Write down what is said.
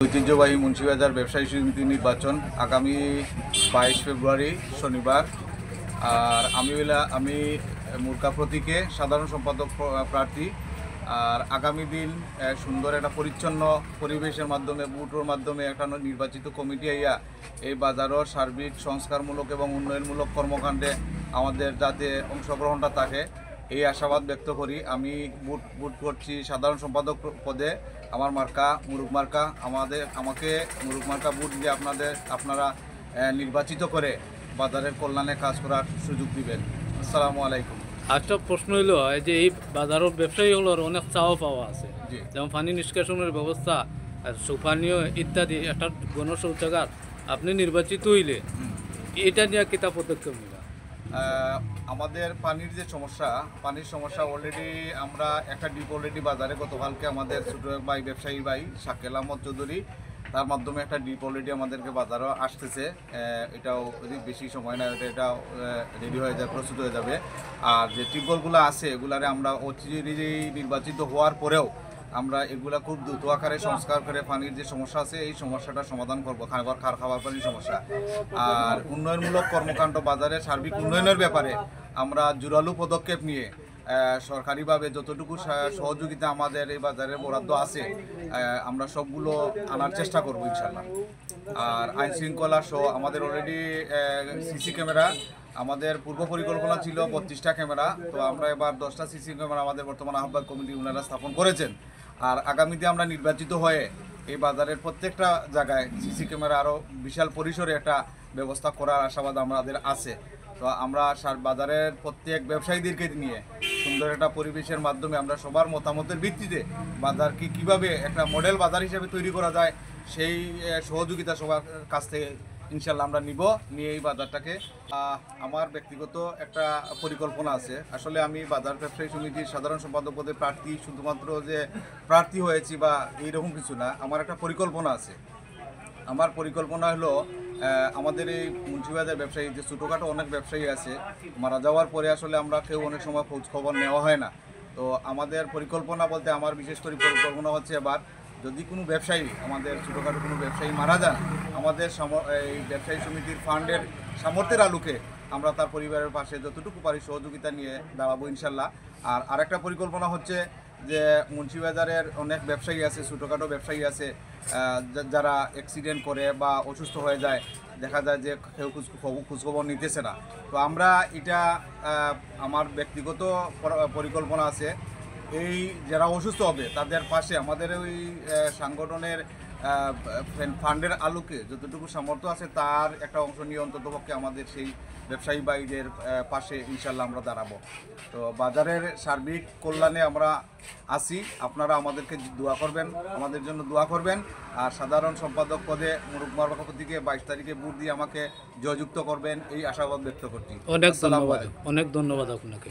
ঐতিহ্যবাহী মুন্সিবাজার ব্যবসায়ী সমিতি নির্বাচন আগামী 22 ফেব্রুয়ারি শনিবার। আর আমি মুরকা প্রতীকে সাধারণ সম্পাদক প্রার্থী। আর আগামী দিন সুন্দর একটা পরিচ্ছন্ন পরিবেশের মাধ্যমে বুটোর মাধ্যমে একটা নির্বাচিত কমিটি আইয়া এই বাজারের সার্বিক সংস্কারমূলক এবং উন্নয়নমূলক কর্মকাণ্ডে আমাদের যাতে অংশগ্রহণটা থাকে এই আশাবাদ ব্যক্ত করি। আমি বুট করছি সাধারণ সম্পাদক পদে। আমার মার্কা মুরুক মার্কা। আমাকে মুরুক মার্কা বুট দিয়ে আপনারা নির্বাচিত করে বাজারের কল্যাণে কাজ করার সুযোগ দিবেন। আসসালামু আলাইকুম। একটা প্রশ্ন হইল যে এই বাজারের ব্যবসায়ীগুলোর অনেক চাওয়া পাওয়া আছে, যেমন পানি নিষ্কাশনের ব্যবস্থা, সুপানীয় ইত্যাদি। একটা গণশৌচাগার আপনি নির্বাচিত হইলে এটা নিয়ে কিতা পদক্ষেপ নেবেন? আমাদের পানির সমস্যা অলরেডি আমরা একটা ডিপ বাজারে গতকালকে আমাদের ছোটো ব্যবসায়ী ভাই শাকিল আহমদ চৌধুরী তার মাধ্যমে একটা ডিপ অলরেডি আমাদেরকে বাজারও আসতেছে। এটাও বেশি সময় না, এটাও রেডি হয়ে যাবে, প্রস্তুত হয়ে যাবে। আর যে টিউবওয়েলগুলো আছে এগুলারে আমরা নির্বাচিত হওয়ার পরেও আমরা এগুলা খুব দ্রুত আকারে সংস্কার করে পানির যে সমস্যা আছে এই সমস্যাটা সমাধান করবো, খাবার পানির সমস্যা। আর উন্নয়নমূলক কর্মকাণ্ড বাজারে সার্বিক উন্নয়নের ব্যাপারে আমরা জোরালো পদক্ষেপ নিয়ে সরকারিভাবে যতটুকু সহযোগিতা আমাদের এই বাজারে বরাদ্দ আছে আমরা সবগুলো আনার চেষ্টা করব ইনশাল্লাহ। আর আইন শৃঙ্খলা সহ আমাদের অলরেডি সিসি ক্যামেরা, আমাদের পূর্ব পরিকল্পনা ছিল 32টা ক্যামেরা, তো আমরা এবার 10টা সিসি ক্যামেরা আমাদের বর্তমান আহ্বায়ক কমিটি ওনারা স্থাপন করেছেন। আর আগামীতে আমরা নির্বাচিত হয়ে এই বাজারের প্রত্যেকটা জায়গায় সিসি ক্যামেরা আরও বিশাল পরিসরে একটা ব্যবস্থা করার আশাবাদ আমাদের আছে। তো আমরা বাজারের প্রত্যেক ব্যবসায়ীদেরকে নিয়ে সুন্দর একটা পরিবেশের মাধ্যমে আমরা সবার মতামতের ভিত্তিতে বাজারকে কীভাবে একটা মডেল বাজার হিসেবে তৈরি করা যায় সেই সহযোগিতা সবার কাছ থেকে ইনশাল্লাহ আমরা নিয়ে এই বাজারটাকে। আমার ব্যক্তিগত একটা পরিকল্পনা আছে। আসলে আমি বাজার ব্যবসায়ী সমিতির সাধারণ সম্পাদক পদে প্রার্থী, শুধুমাত্র যে প্রার্থী হয়েছি বা এইরকম কিছু না, আমার একটা পরিকল্পনা আছে। আমার পরিকল্পনা হলো আমাদের এই মুন্সিবাজার ব্যবসায়ী যে ছোটোখাটো অনেক ব্যবসায়ী আছে, মারা যাওয়ার পরে আসলে আমরা কেউ অনেক সময় খোঁজ খবর নেওয়া হয় না। তো আমাদের পরিকল্পনা বলতে আমার বিশেষ করে পরিকল্পনা হচ্ছে এবার যদি কোনো ব্যবসায়ী, আমাদের ছোটোখাটো কোনো ব্যবসায়ী মারা যান, আমাদের এই ব্যবসায়ী সমিতির ফান্ডের সামর্থ্যের আলোকে আমরা তার পরিবারের পাশে যতটুকু পারি সহযোগিতা নিয়ে দাঁড়াবো ইনশাল্লাহ। আর আরেকটা পরিকল্পনা হচ্ছে যে মুন্সিবাজারের অনেক ব্যবসায়ী আছে, ছোটোখাটো ব্যবসায়ী আছে যারা অ্যাক্সিডেন্ট করে বা অসুস্থ হয়ে যায়, দেখা যায় যে কেউ খোঁজখবর নিতেছে না। তো আমরা এটা আমার ব্যক্তিগত পরিকল্পনা আছে, এই যারা অসুস্থ হবে তাদের পাশে আমাদের ওই সাংগঠনের ফান্ডের আলোকে যতটুকু সামর্থ্য আছে তার একটা অংশ নিয়ে অন্ততপক্ষে আমাদের সেই ব্যবসায়ী ভাইদের পাশে ইনশাল্লাহ আমরা দাঁড়াবো। তো বাজারের সার্বিক কল্যাণে আমরা আসি, আপনারা আমাদেরকে দোয়া করবেন, আমাদের জন্য দোয়া করবেন। আর সাধারণ সম্পাদক পদে মুরুক মার্কা থেকে 22 তারিখে ভোট দিয়ে আমাকে জয়যুক্ত করবেন এই আশাবাদ ব্যক্ত করছি। অনেক ধন্যবাদ আপনাকে।